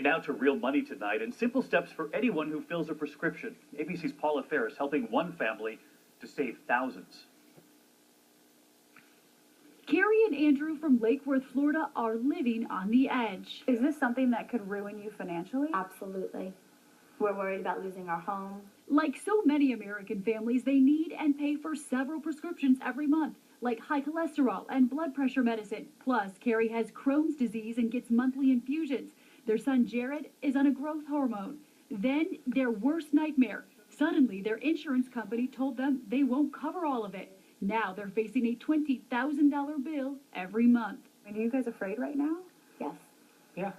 now to Real Money tonight and simple steps for anyone who fills a prescription. ABC's Paula Ferris helping one family to save thousands. Carrie and Andrew from Lake Worth, Florida are living on the edge. Is this something that could ruin you financially? Absolutely. We're worried about losing our home. Like so many American families, they need and pay for several prescriptions every month, like high cholesterol and blood pressure medicine. Plus, Carrie has Crohn's disease and gets monthly infusions. Their son Jared is on a growth hormone. Then their worst nightmare. Suddenly, their insurance company told them they won't cover all of it. Now they're facing a $20,000 bill every month. Are you guys afraid right now? Yes. Yeah.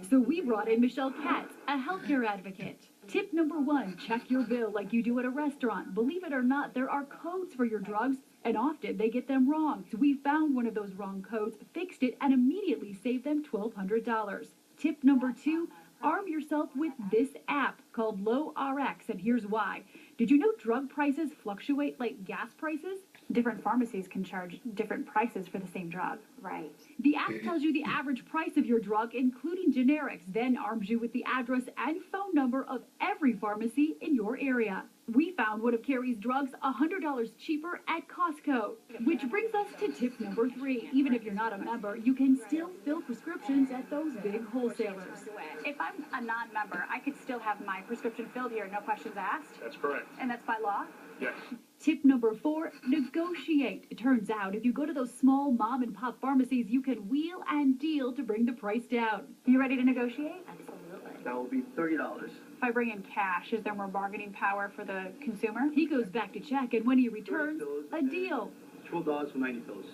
So we brought in Michelle Katz, a healthcare advocate. Tip number 1, check your bill like you do at a restaurant. Believe it or not, there are codes for your drugs, and often they get them wrong. So we found one of those wrong codes, fixed it, and immediately saved them $1,200. Tip number 2, arm yourself with this app called Low RX, and here's why. Did you know drug prices fluctuate like gas prices? Different pharmacies can charge different prices for the same drug. Right. The app tells you the average price of your drug, including generics, then arms you with the address and phone number of every pharmacy in your area. We found one of Carrie's drugs $100 cheaper at Costco, which brings us to tip number 3. Even if you're not a member, you can still fill prescriptions at those big wholesalers. If I'm a non-member, I could still have my prescription filled here, no questions asked? That's correct. And that's by law? Yes. Tip number 4, negotiate. It turns out if you go to those small mom and pop pharmacies, you can wheel and deal to bring the price down. You ready to negotiate? Absolutely. That will be $30. If I bring in cash, is there more bargaining power for the consumer? He goes back to check, and when he returns, a deal. $12 for 90 pills.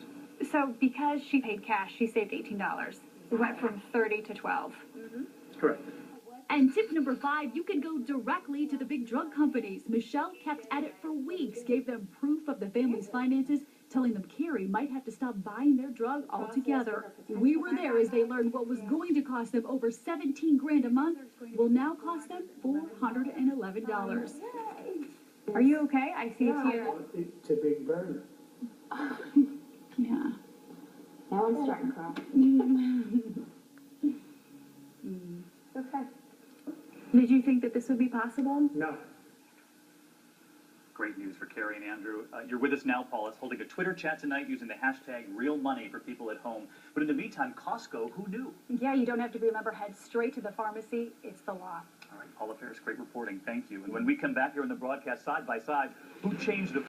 So because she paid cash, she saved $18. We went from 30 to 12. Correct. And tip number 5, you can go directly to the big drug companies. Michelle kept at it for weeks, gave them proof of the family's finances, telling them Carrie might have to stop buying their drug altogether. We were there as they learned what was going to cost them over $17 grand a month will now cost them $411. Are you okay? I see it here. It's a big burn. Yeah. Now I'm starting to cry. Okay. Did you think that this would be possible? No. Great news for Carrie and Andrew. You're with us now, Paula's holding a Twitter chat tonight using the hashtag #RealMoney for people at home. But in the meantime, Costco, who knew? Yeah, you don't have to be a member. Head straight to the pharmacy. It's the law. All right, Paula Ferris, great reporting. Thank you. And when we come back here on the broadcast side by side, who changed the